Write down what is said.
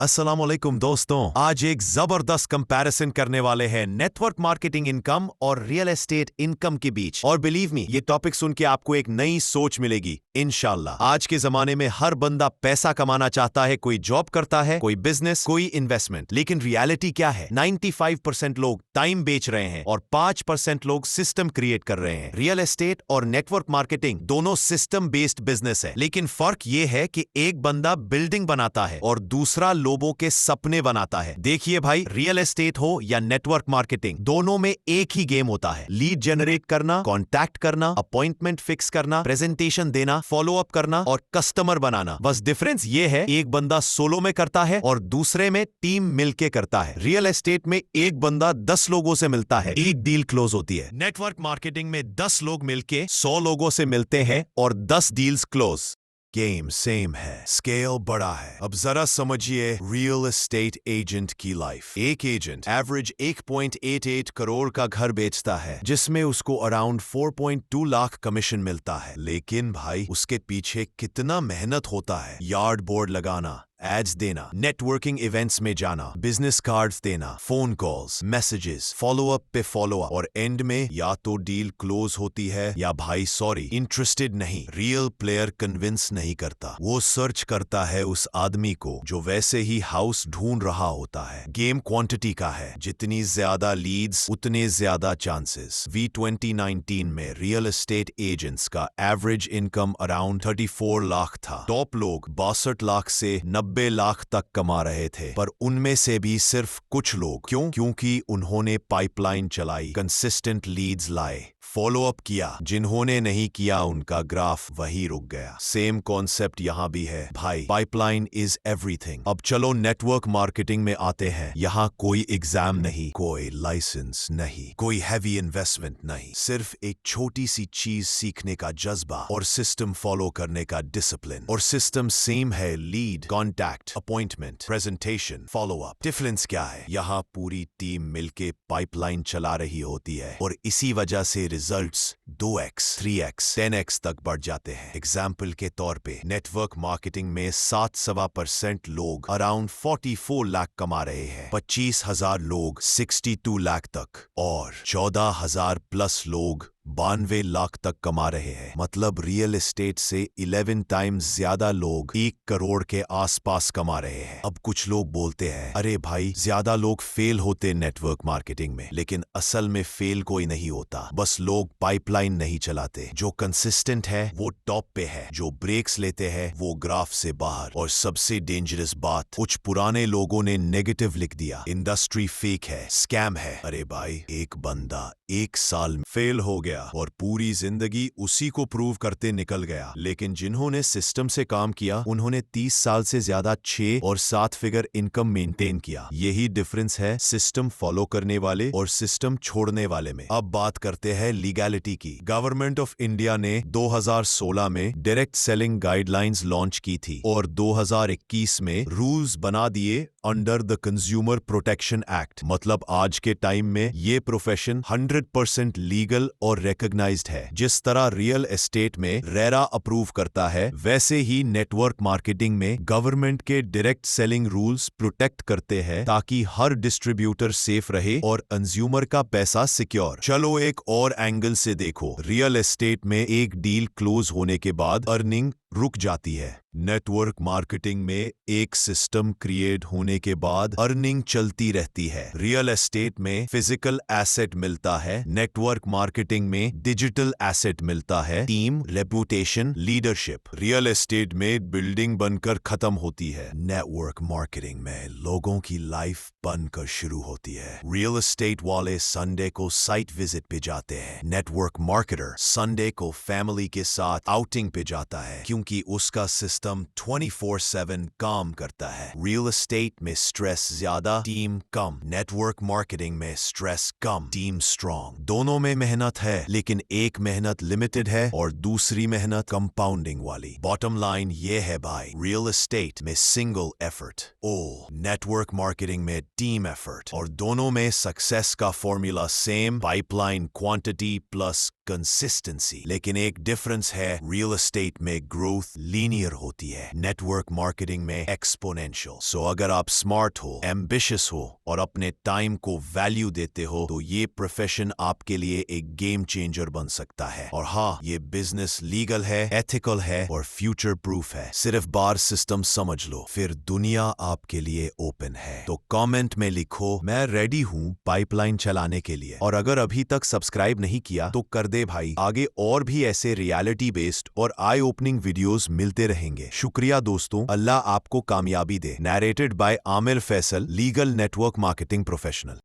अस्सलामुअलैकुम दोस्तों, आज एक जबरदस्त कंपैरिजन करने वाले हैं नेटवर्क मार्केटिंग इनकम और रियल एस्टेट इनकम के बीच। और बिलीव मी, ये टॉपिक सुन के आपको एक नई सोच मिलेगी इंशाल्लाह। आज के जमाने में हर बंदा पैसा कमाना चाहता है, कोई जॉब करता है, कोई बिजनेस, कोई इन्वेस्टमेंट। लेकिन रियलिटी क्या है? 95% लोग टाइम बेच रहे हैं और 5% लोग सिस्टम क्रिएट कर रहे हैं। रियल एस्टेट और नेटवर्क मार्केटिंग दोनों सिस्टम बेस्ड बिजनेस है, लेकिन फर्क ये है कि एक बंदा बिल्डिंग बनाता है और दूसरा लोगों के सपने बनाता है। देखिए भाई, रियल एस्टेट हो या नेटवर्क मार्केटिंग, दोनों में एक ही गेम होता है। लीड जनरेट करना, कॉन्टैक्ट करना, अपॉइंटमेंट फिक्स करना, प्रेजेंटेशन देना, फॉलो अप करना और कस्टमर बनाना। बस डिफरेंस ये है, एक बंदा सोलो में करता है और दूसरे में टीम मिलके करता है। रियल एस्टेट में एक बंदा 10 लोगों से मिलता है, एक डील क्लोज होती है। नेटवर्क मार्केटिंग में 10 लोग मिलके 100 लोगों से मिलते हैं और 10 डील्स क्लोज। गेम सेम है, स्केल बड़ा है। अब जरा समझिए रियल एस्टेट एजेंट की लाइफ। एक एजेंट एवरेज 1.88 करोड़ का घर बेचता है, जिसमें उसको अराउंड 4.2 लाख कमीशन मिलता है। लेकिन भाई, उसके पीछे कितना मेहनत होता है। यार्ड बोर्ड लगाना, एड्स देना, नेटवर्किंग इवेंट्स में जाना, बिजनेस कार्ड्स देना, phone calls, messages, follow up पे फॉलो अप, और एंड में या तो डील क्लोज होती है या भाई सॉरी, इंटरेस्टेड नहीं। रियल प्लेयर कन्विंस नहीं करता, वो सर्च करता है उस आदमी को जो वैसे ही हाउस ढूंढ रहा होता है। गेम क्वांटिटी का है, जितनी ज्यादा लीड्स उतने ज्यादा चांसेस। V2019 में रियल एस्टेट एजेंट्स का एवरेज इनकम अराउंड 34 लाख था। टॉप लोग 62 लाख से 90 लाख तक कमा रहे थे, पर उनमें से भी सिर्फ कुछ लोग। क्योंकि उन्होंने पाइपलाइन चलाई, कंसिस्टेंट लीड्स लाए, फॉलो अप किया। जिन्होंने नहीं किया, उनका ग्राफ वही रुक गया। सेम कॉन्सेप्ट यहां भी है भाई, पाइपलाइन इज एवरीथिंग। अब चलो नेटवर्क मार्केटिंग में आते हैं। यहां कोई एग्जाम नहीं, कोई लाइसेंस नहीं, कोई हैवी इन्वेस्टमेंट नहीं, सिर्फ एक छोटी सी चीज सीखने का जज्बा और सिस्टम फॉलो करने का डिसिप्लिन। और सिस्टम सेम है, lead, contact, appointment, presentation, follow up. Difference क्या है? यहाँ पूरी टीम मिलके पाइपलाइन चला रही होती है और इसी वजह से रिजल्ट्स 2x, 3x, 10x तक बढ़ जाते हैं। एग्जाम्पल के तौर पे नेटवर्क मार्केटिंग में 7.25% लोग अराउंड 44 लाख कमा रहे हैं, 25,000 लोग 62 लाख तक और 14,000 प्लस लोग 92 लाख तक कमा रहे हैं। मतलब रियल एस्टेट से 11 टाइम्स ज्यादा लोग 1 करोड़ के आसपास कमा रहे हैं। अब कुछ लोग बोलते हैं, अरे भाई, ज्यादा लोग फेल होते नेटवर्क मार्केटिंग में। लेकिन असल में फेल कोई नहीं होता, बस लोग पाइपलाइन नहीं चलाते। जो कंसिस्टेंट है वो टॉप पे है, जो ब्रेक्स लेते हैं वो ग्राफ से बाहर। और सबसे डेंजरस बात, कुछ पुराने लोगों ने नेगेटिव लिख दिया, इंडस्ट्री फेक है, स्कैम है। अरे भाई, एक बंदा 1 साल में फेल हो गया और पूरी जिंदगी उसी को प्रूव करते निकल गया। लेकिन जिन्होंने सिस्टम से काम किया, उन्होंने 30 साल से ज्यादा 6 और 7 फिगर इनकम मेंटेन किया। यही डिफरेंस है सिस्टम फॉलो करने वाले और सिस्टम छोड़ने वाले में। अब बात करते हैं लीगैलिटी की। गवर्नमेंट ऑफ इंडिया ने 2016 में डायरेक्ट सेलिंग गाइडलाइंस लॉन्च की थी और 2021 में रूल्स बना दिए under the consumer protection act. मतलब आज के टाइम में ये प्रोफेशन 100% लीगल और रिकॉग्नाइज्ड है। जिस तरह रियल एस्टेट में रेरा अप्रूव करता है, वैसे ही नेटवर्क मार्केटिंग में गवर्नमेंट के डायरेक्ट सेलिंग रूल्स प्रोटेक्ट करते हैं, ताकि हर डिस्ट्रीब्यूटर सेफ रहे और कंज्यूमर का पैसा सिक्योर। चलो एक और एंगल से देखो, रियल एस्टेट में एक डील क्लोज होने के बाद अर्निंग रुक जाती है। नेटवर्क मार्केटिंग में एक सिस्टम क्रिएट होने के बाद अर्निंग चलती रहती है। रियल एस्टेट में फिजिकल एसेट मिलता है, नेटवर्क मार्केटिंग में डिजिटल एसेट मिलता है, team, reputation, leadership. Real estate में बिल्डिंग बनकर खत्म होती है, नेटवर्क मार्केटिंग में लोगों की लाइफ बनकर शुरू होती है। रियल एस्टेट वाले संडे को साइट विजिट पे जाते हैं, नेटवर्क मार्केटर संडे को फैमिली के साथ आउटिंग पे जाता है, क्योंकि उसका सिस्टम 24/7 काम करता है। रियल एस्टेट में स्ट्रेस ज्यादा, टीम कम। नेटवर्क मार्केटिंग में स्ट्रेस कम, टीम स्ट्रांग। दोनों में मेहनत है, लेकिन एक मेहनत लिमिटेड है और दूसरी मेहनत कंपाउंडिंग वाली। बॉटम लाइन ये है भाई, रियल एस्टेट में सिंगल एफर्ट, नेटवर्क मार्केटिंग में टीम एफर्ट। और दोनों में सक्सेस का formula same, pipeline quantity plus consistency. लेकिन एक डिफरेंस है, रियल एस्टेट में ग्रोथ ग्रोथ लीनियर होती है, नेटवर्क मार्केटिंग में एक्सपोनेंशियल। सो अगर आप स्मार्ट हो, एम्बिशियस हो और अपने टाइम को वैल्यू देते हो तो ये प्रोफेशन आपके लिए एक गेम चेंजर बन सकता है। और हाँ, ये बिजनेस लीगल है, एथिकल है और फ्यूचर प्रूफ है। सिर्फ बार सिस्टम समझ लो, फिर दुनिया आपके लिए ओपन है। तो कमेंट में लिखो, मैं रेडी हूँ पाइपलाइन चलाने के लिए। और अगर अभी तक सब्सक्राइब नहीं किया तो कर दे भाई, आगे और भी ऐसे रियलिटी बेस्ड और आई ओपनिंग वीडियोस मिलते रहेंगे। शुक्रिया दोस्तों, अल्लाह आपको कामयाबी दे। Narrated by Aamir Faisal, legal network marketing professional.